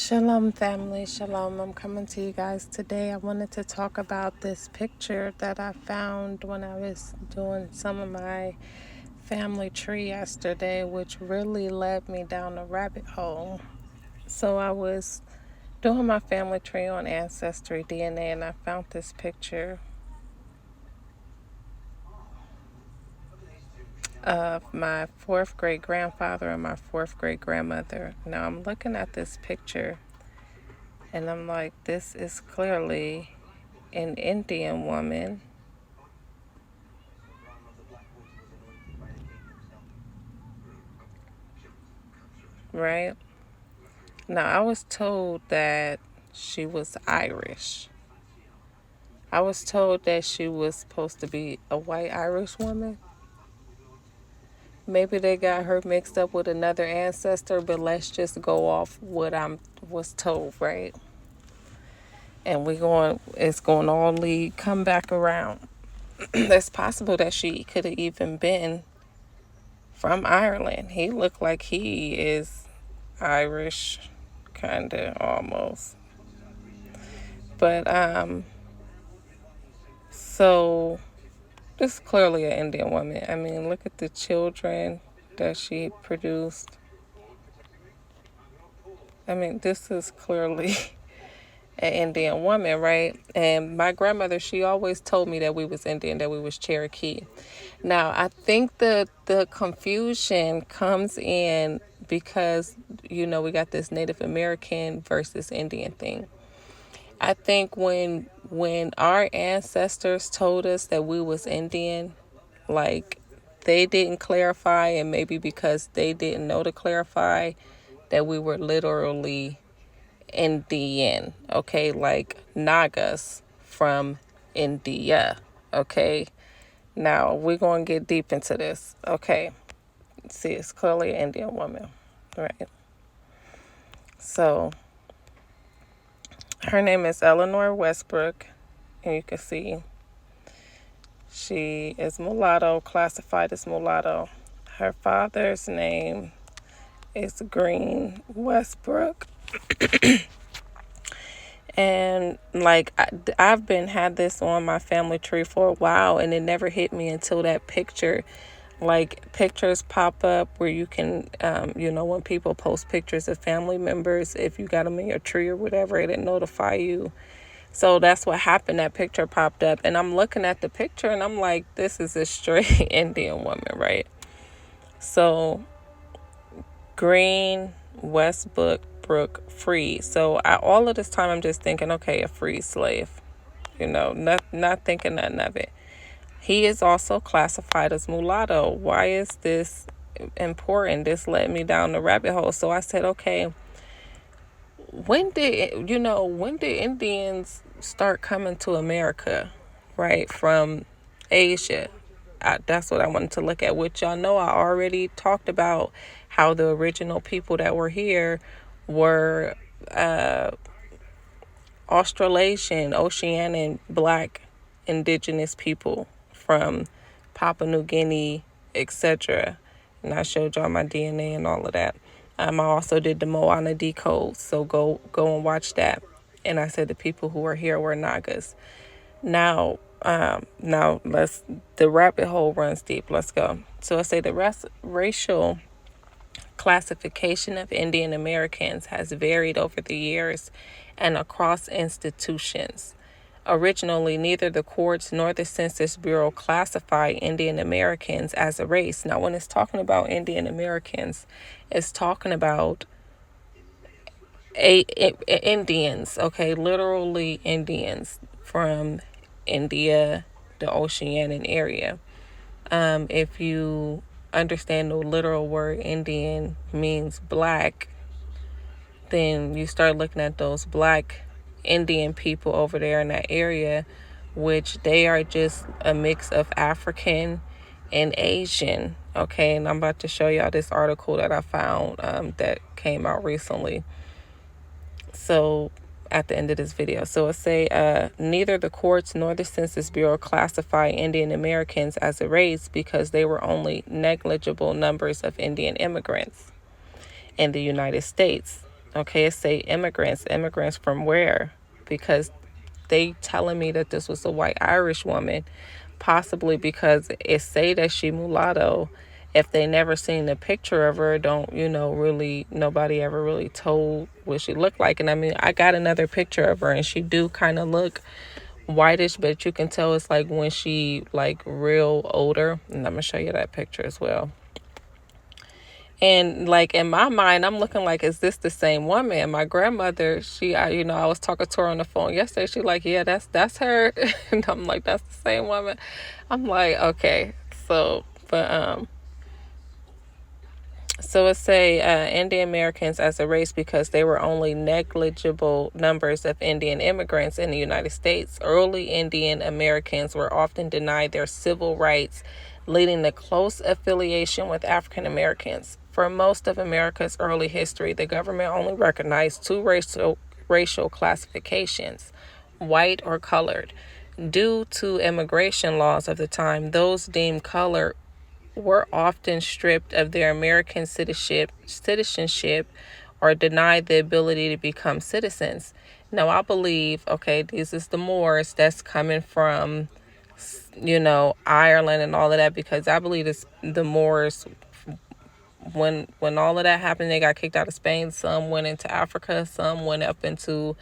Shalom, family. Shalom. I'm coming to you guys today. I wanted to talk about this picture that I found when I was doing some of my family tree yesterday, which really led me down a rabbit hole. So I was doing my family tree on Ancestry DNA, and I found this picture of my fourth great grandfather and my fourth great grandmother. Now I'm looking at this picture and I'm like, this is clearly an Indian woman, right? Now, I was told that she was Irish. I was told that she was supposed to be a white Irish woman. Maybe they got her mixed up with another ancestor, but let's just go off what I was told, right? And it's going to all come back around. It's possible that she could have even been from Ireland. He looked like he is Irish, kind of almost. But so this is clearly an Indian woman. I mean, look at the children that she produced. I mean, this is clearly an Indian woman, right? And my grandmother, she always told me that we was Indian, that we was Cherokee. Now, I think the confusion comes in because, we got this Native American versus Indian thing. I think when our ancestors told us that we was Indian, like, they didn't clarify, and maybe because they didn't know to clarify, that we were literally Indian, okay? Like Nagas from India, okay? Now, we're going to get deep into this, okay? See, it's clearly an Indian woman, right? So, her name is Eleanor Westbrook, and you can see she is mulatto, classified as mulatto. Her father's name is Green Westbrook. And like I've had this on my family tree for a while, and it never hit me until that picture. Like, pictures pop up where you can, when people post pictures of family members, if you got them in your tree or whatever, it'll notify you. So that's what happened. That picture popped up, and I'm looking at the picture, and I'm like, this is a straight Indian woman, right? So, Green, Westbrook, free. So all of this time, I'm just thinking, okay, a free slave. Not thinking nothing of it. He is also classified as mulatto. Why is this important? This led me down the rabbit hole. So I said, okay, when did Indians start coming to America, right, from Asia? That's what I wanted to look at, which y'all know I already talked about how the original people that were here were Australasian, Oceanian, black indigenous people from Papua New Guinea, etc. And I showed y'all my DNA and all of that. I also did the Moana decode, so go and watch that. And I said the people who were here were Nagas. Now the rabbit hole runs deep. Let's go. So I say the racial classification of Indian Americans has varied over the years and across institutions. Originally, neither the courts nor the Census Bureau classify Indian Americans as a race. Now, when it's talking about Indian Americans, it's talking about Indians, okay? Literally Indians from India, the Oceanian area. If you understand the literal word Indian means black, then you start looking at those black Indian people over there in that area, which they are just a mix of African and Asian. Okay, and I'm about to show y'all this article that I found that came out recently. So at the end of this video. So it say neither the courts nor the Census Bureau classify Indian Americans as a race because they were only negligible numbers of Indian immigrants in the United States. Okay, it say immigrants. Immigrants from where? Because they telling me that this was a white Irish woman, possibly because it say that she mulatto. If they never seen a picture of her, don't really, nobody ever really told what she looked like. And I mean, I got another picture of her, and she do kind of look whitish, but you can tell it's like when she like real older. And I'm gonna show you that picture as well. And like in my mind, I'm looking like, is this the same woman? And my grandmother, I was talking to her on the phone yesterday. She like, yeah, that's her. And I'm like, that's the same woman. I'm like, okay. So it say Indian Americans as a race because they were only negligible numbers of Indian immigrants in the United States. Early Indian Americans were often denied their civil rights, leading to close affiliation with African Americans. For most of America's early history, the government only recognized two racial classifications, white or colored. Due to immigration laws of the time, those deemed colored were often stripped of their American citizenship or denied the ability to become citizens. Now, I believe, okay, this is the Moors that's coming from, Ireland and all of that, because I believe it's the Moors. When all of that happened, they got kicked out of Spain. Some went into Africa. Some went up into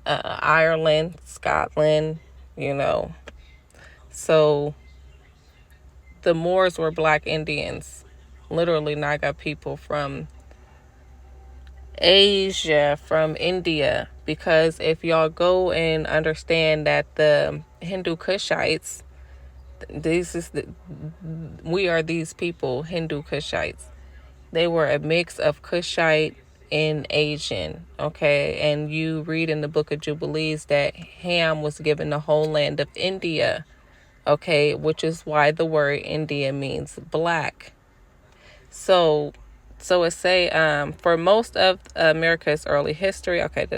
Ireland, Scotland, So the Moors were black Indians. Literally, now I got people from Asia, from India. Because if y'all go and understand that the Hindu Kushites, we are these people, Hindu Kushites. They were a mix of Kushite and Asian, okay? And you read in the Book of Jubilees that Ham was given the whole land of India, okay? Which is why the word India means black. So it say for most of America's early history, okay,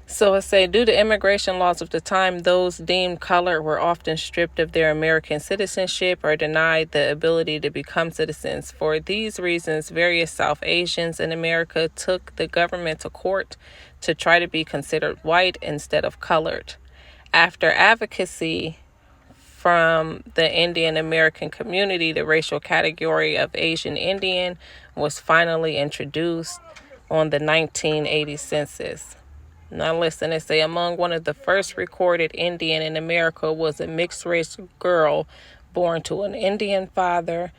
So it say, due to immigration laws of the time, those deemed colored were often stripped of their American citizenship or denied the ability to become citizens. For these reasons, various South Asians in America took the government to court to try to be considered white instead of colored. After advocacy from the Indian American community, the racial category of Asian Indian was finally introduced on the 1980 census. Now listen, it say among one of the first recorded Indian in America was a mixed race girl born to an Indian father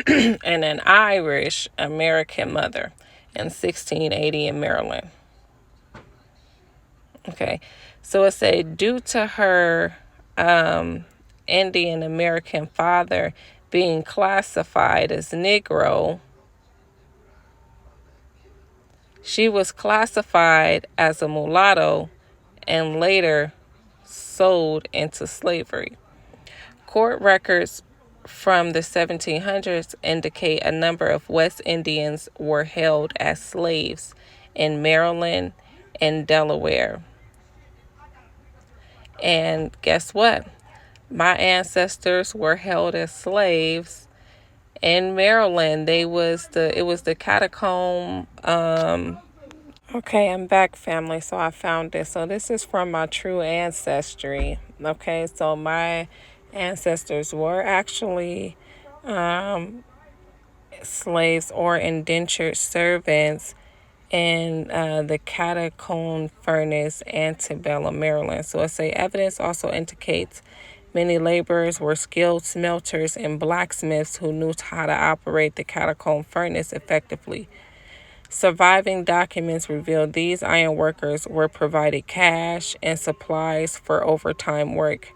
and an Irish American mother in 1680 in Maryland. Okay, so it say due to her Indian American father being classified as Negro, she was classified as a mulatto and later sold into slavery. Court records from the 1700s indicate a number of West Indians were held as slaves in Maryland and Delaware. And guess what? My ancestors were held as slaves in Maryland. It was the catacomb. Okay, I'm back, family. So I found this. So this is from my true ancestry. Okay, so my ancestors were actually slaves or indentured servants in the catacomb furnace, Antebellum, Maryland. So it say evidence also indicates many laborers were skilled smelters and blacksmiths who knew how to operate the catacomb furnace effectively. Surviving documents reveal these iron workers were provided cash and supplies for overtime work.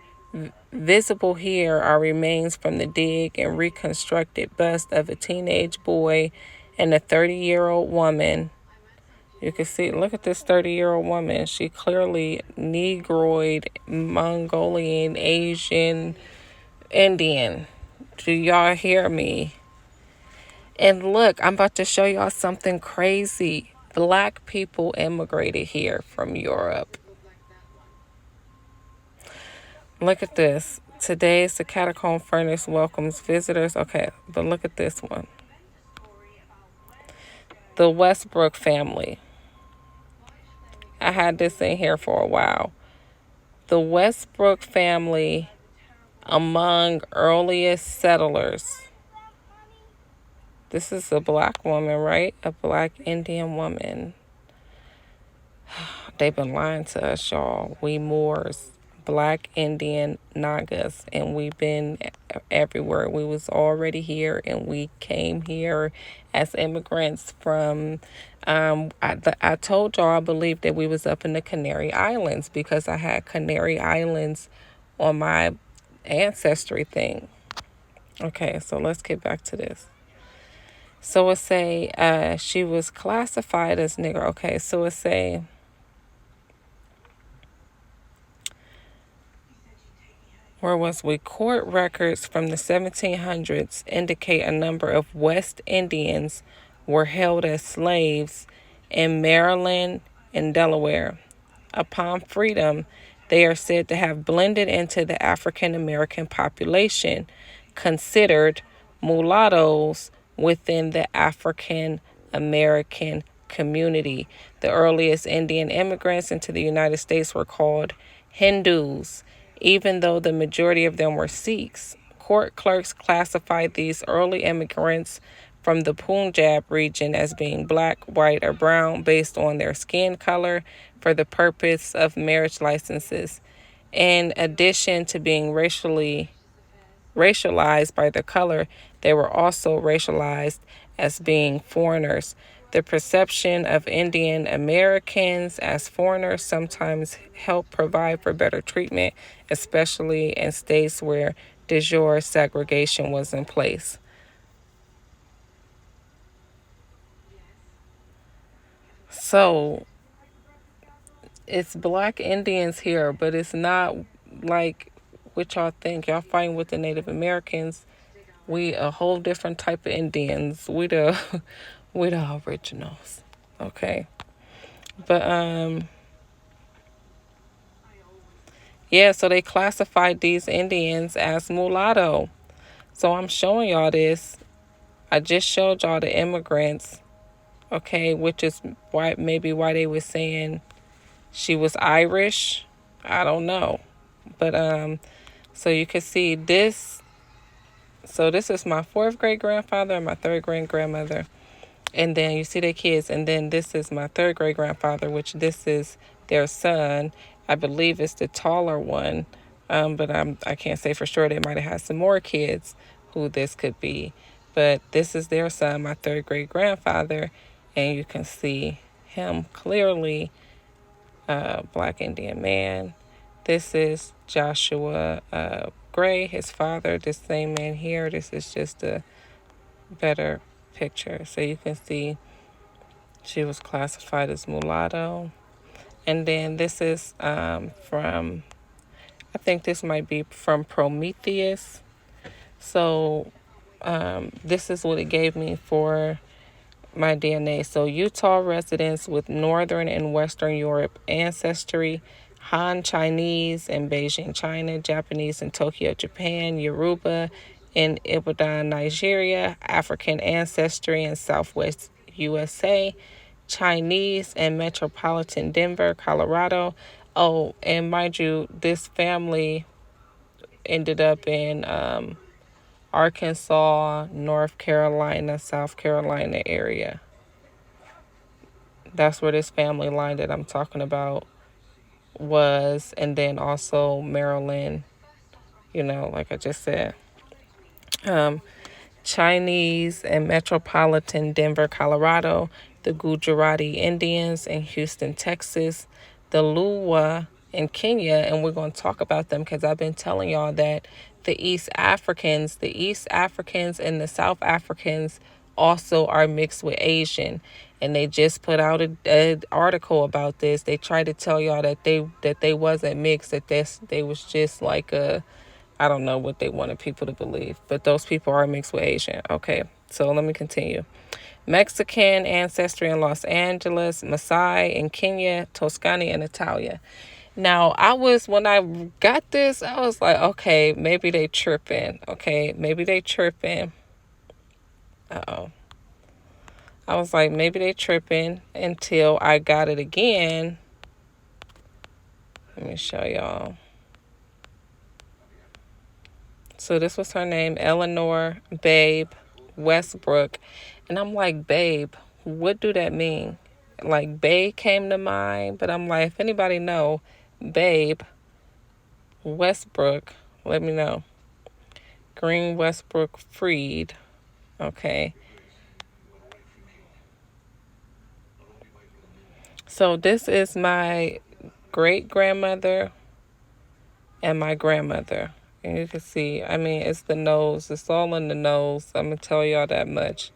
Visible here are remains from the dig and reconstructed bust of a teenage boy and a 30-year-old woman. You can see, look at this 30-year-old woman. She clearly Negroid, Mongolian, Asian, Indian. Do y'all hear me? And look, I'm about to show y'all something crazy. Black people immigrated here from Europe. Look at this. Today's the catacomb furnace welcomes visitors. Okay, but look at this one. The Westbrook family. I had this in here for a while. The Westbrook family among earliest settlers. This is a black woman, right? A black Indian woman. They've been lying to us, y'all. We Moors, black Indian Nagas, and we've been everywhere. We was already here, and we came here as immigrants from. I told y'all I believe that we was up in the Canary Islands because I had Canary Islands on my ancestry thing. Okay, so let's get back to this. So it say she was classified as Negro. Okay, so it say where was we? Court records from the 1700s indicate a number of West Indians were held as slaves in Maryland and Delaware. Upon freedom, they are said to have blended into the African American population, considered mulattoes within the African American community. The earliest Indian immigrants into the United States were called Hindus, even though the majority of them were Sikhs. Court clerks classified these early immigrants from the Punjab region as being black, white, or brown based on their skin color for the purpose of marriage licenses. In addition to being racialized by their color, they were also racialized as being foreigners. The perception of Indian Americans as foreigners sometimes helped provide for better treatment, especially in states where de jure segregation was in place. So it's black Indians here, but it's not like what y'all think. Y'all fighting with the Native Americans. We a whole different type of Indians. We the we the originals. Okay. But yeah, so they classified these Indians as mulatto. So I'm showing y'all this. I just showed y'all the immigrants, okay, which is why they were saying she was Irish. I don't know. But so you can see this. So this is my fourth great grandfather and my third great grandmother. And then you see their kids, and then this is my third great grandfather, which this is their son. I believe it's the taller one, but I can't say for sure. They might have had some more kids who this could be. But this is their son, my third great grandfather, and you can see him clearly, black Indian man. This is Joshua Gray, his father. This same man here. This is just a better picture. So you can see she was classified as mulatto. And then this is from, I think this might be from Prometheus. So this is what it gave me for my DNA. So Utah residents with Northern and Western Europe ancestry, Han Chinese in Beijing, China, Japanese in Tokyo, Japan, Yoruba in Ibadan, Nigeria, African ancestry in Southwest USA, Chinese in metropolitan Denver, Colorado. Oh, and mind you, this family ended up in Arkansas, North Carolina, South Carolina area. That's where this family line that I'm talking about was. And then also Maryland, like I just said. Chinese in metropolitan Denver, Colorado, the Gujarati Indians in Houston, Texas, the Luwa in Kenya, and we're going to talk about them because I've been telling y'all that the East Africans and the South Africans also are mixed with Asian. And they just put out an article about this. They tried to tell y'all that they wasn't mixed, that they was just like I don't know what they wanted people to believe, but those people are mixed with Asian. Okay, so let me continue. Mexican ancestry in Los Angeles, Maasai in Kenya, Toscani in Italia. Now, when I got this, I was like, okay, maybe they tripping. Okay, maybe they tripping. Uh-oh. I was like, maybe they tripping, until I got it again. Let me show y'all. So this was her name, Eleanor Babe Westbrook. And I'm like, babe, what do that mean? Like, babe came to mind, but I'm like, if anybody know, Babe Westbrook, let me know. Green Westbrook Freed. Okay. So this is my great grandmother and my grandmother. And you can see, I mean, it's the nose. It's all in the nose. I'm going to tell y'all that much.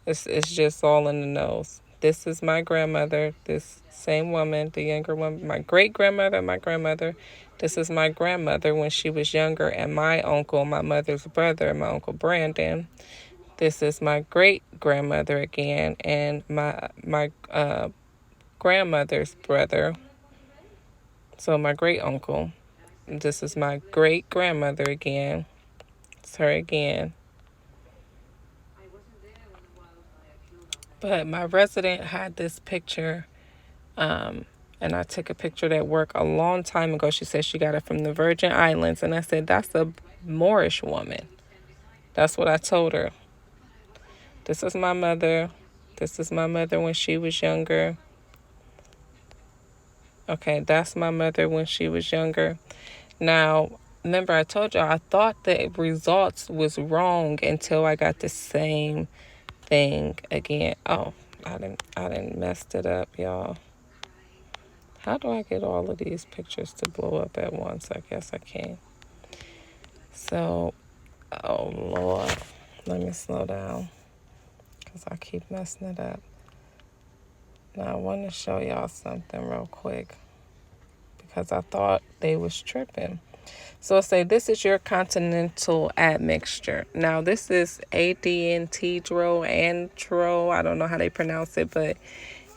It's just all in the nose. This is my grandmother, this same woman, the younger woman, my great grandmother and my grandmother. This is my grandmother when she was younger, and my uncle, my mother's brother, my uncle Brandon. This is my great grandmother again, and my grandmother's brother. So my great uncle. This is my great grandmother again. It's her again. But my resident had this picture, and I took a picture at work a long time ago. She said she got it from the Virgin Islands, and I said, that's a Moorish woman. That's what I told her. This is my mother. This is my mother when she was younger. Okay, that's my mother when she was younger. Now, remember I told y'all I thought the results was wrong until I got the same thing again. Oh, I didn't messed it up, y'all. How do I get all of these pictures to blow up at once? I guess I can. So, oh Lord, let me slow down because I keep messing it up. Now I want to show y'all something real quick because I thought they was tripping. So I say this is your continental admixture. Now this is ADNTDRO, Antro. I don't know how they pronounce it, but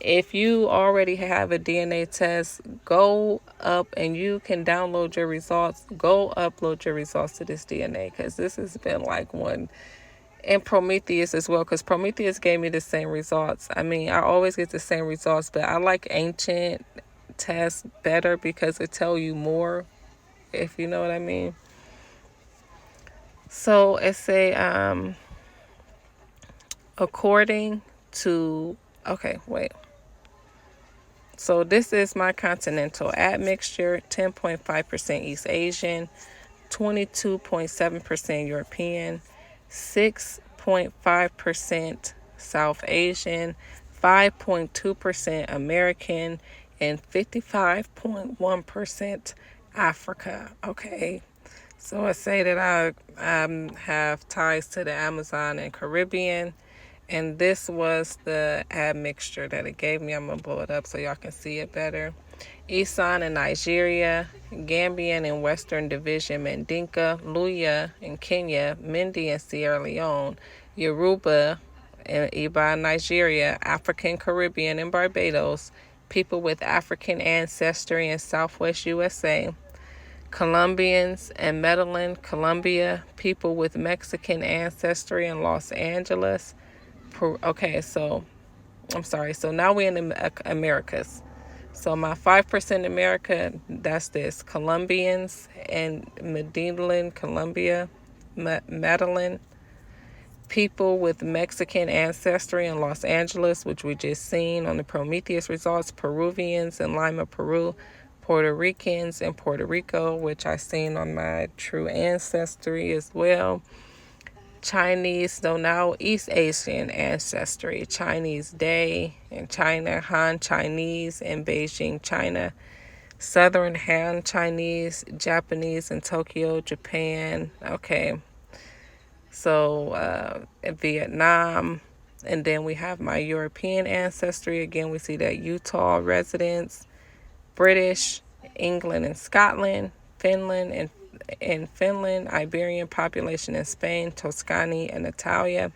if you already have a DNA test, go up and you can download your results. Go upload your results to this DNA, because this has been like one. And Prometheus as well, because Prometheus gave me the same results. I mean, I always get the same results, but I like ancient tests better because it tell you more, if you know what I mean. So it's a according to, okay, wait. So this is my continental admixture: 10.5% East Asian, 22.7% European, 6.5% South Asian, 5.2% American, and 55.1% Africa. Okay. So I say that I have ties to the Amazon and Caribbean. And this was the admixture that it gave me. I'm going to blow it up so y'all can see it better. Isan in Nigeria, Gambian in Western Division, Mandinka, Luya in Kenya, Mindi in Sierra Leone, Yoruba in Iba, Nigeria, African Caribbean in Barbados, people with African ancestry in Southwest USA, Colombians in Medellin, Colombia, people with Mexican ancestry in Los Angeles. Okay, so I'm sorry. So now we're in the Americas. So my 5% America, that's this. Colombians in Medellin, Colombia, Medellin. People with Mexican ancestry in Los Angeles, which we just seen on the Prometheus results. Peruvians in Lima, Peru. Puerto Ricans in Puerto Rico, which I seen on my true ancestry as well. Chinese, though now East Asian ancestry, Chinese Day in China, Han Chinese in Beijing, China, Southern Han Chinese, Japanese in Tokyo, Japan. Okay, so Vietnam, and then we have my European ancestry. Again, we see that Utah residents, British, England and Scotland, Finland and Finland, Iberian population in Spain, Tuscany and Italia.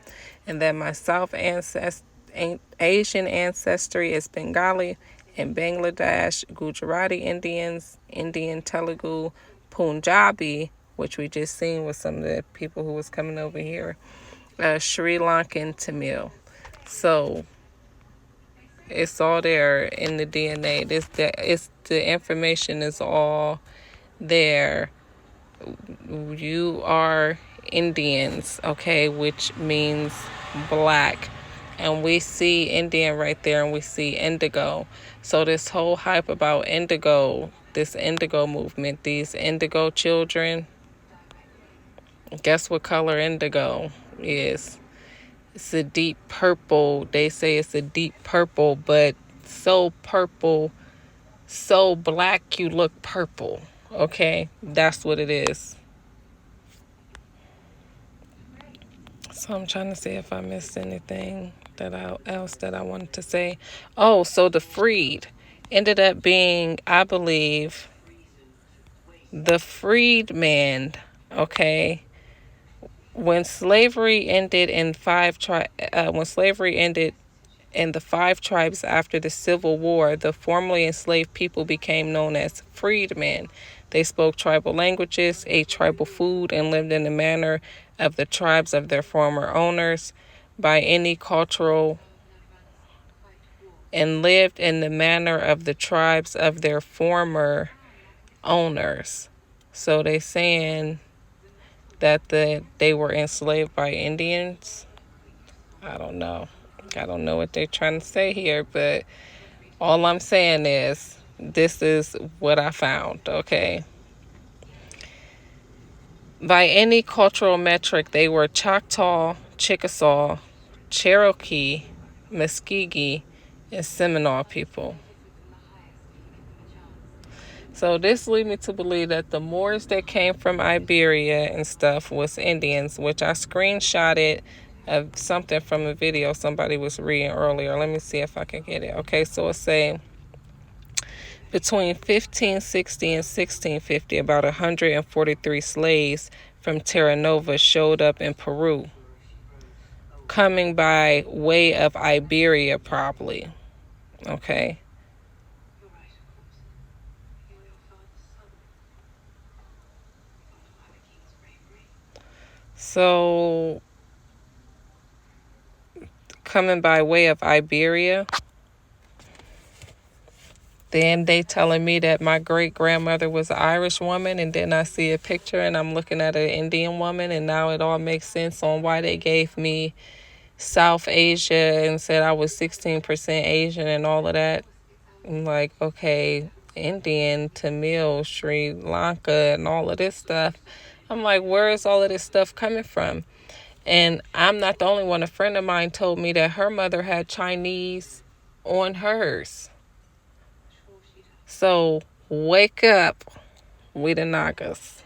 And then my South Asian ancestry is Bengali and Bangladesh, Gujarati Indians, Indian Telugu, Punjabi, which we just seen with some of the people who was coming over here, Sri Lankan Tamil. So It's all there in the DNA. The information is all there. You are Indians, okay, which means black. And we see Indian right there, and we see indigo. So this whole hype about indigo, this indigo movement, these indigo children, guess what color indigo is? It's a deep purple. They say it's a deep purple, but so purple, so black you look purple. Okay, that's what it is. So I'm trying to see if I missed anything else that I wanted to say. Oh, so the freed ended up being, I believe, the freedman. Okay, when slavery ended in when slavery ended in the 5 tribes after the Civil War, the formerly enslaved people became known as freedmen. They spoke tribal languages, ate tribal food, and lived in the manner of the tribes of their former owners by any cultural and lived in the manner of the tribes of their former owners. So they saying that they were enslaved by Indians. I don't know. I don't know what they're trying to say here, but all I'm saying is this is what I found, okay? By any cultural metric, they were Choctaw, Chickasaw, Cherokee, Muskogee, and Seminole people. So this leads me to believe that the Moors that came from Iberia and stuff was Indians, which I screenshotted of something from a video somebody was reading earlier. Let me see if I can get it. Okay, so it's saying between 1560 and 1650, about 143 slaves from Terra Nova showed up in Peru, coming by way of Iberia probably. Okay. So, coming by way of Iberia. Then they telling me that my great grandmother was an Irish woman, and then I see a picture and I'm looking at an Indian woman, and now it all makes sense on why they gave me South Asia and said I was 16% Asian and all of that. I'm like, okay, Indian, Tamil, Sri Lanka, and all of this stuff. I'm like, where is all of this stuff coming from? And I'm not the only one. A friend of mine told me that her mother had Chinese on hers. So wake up, we the Nagas.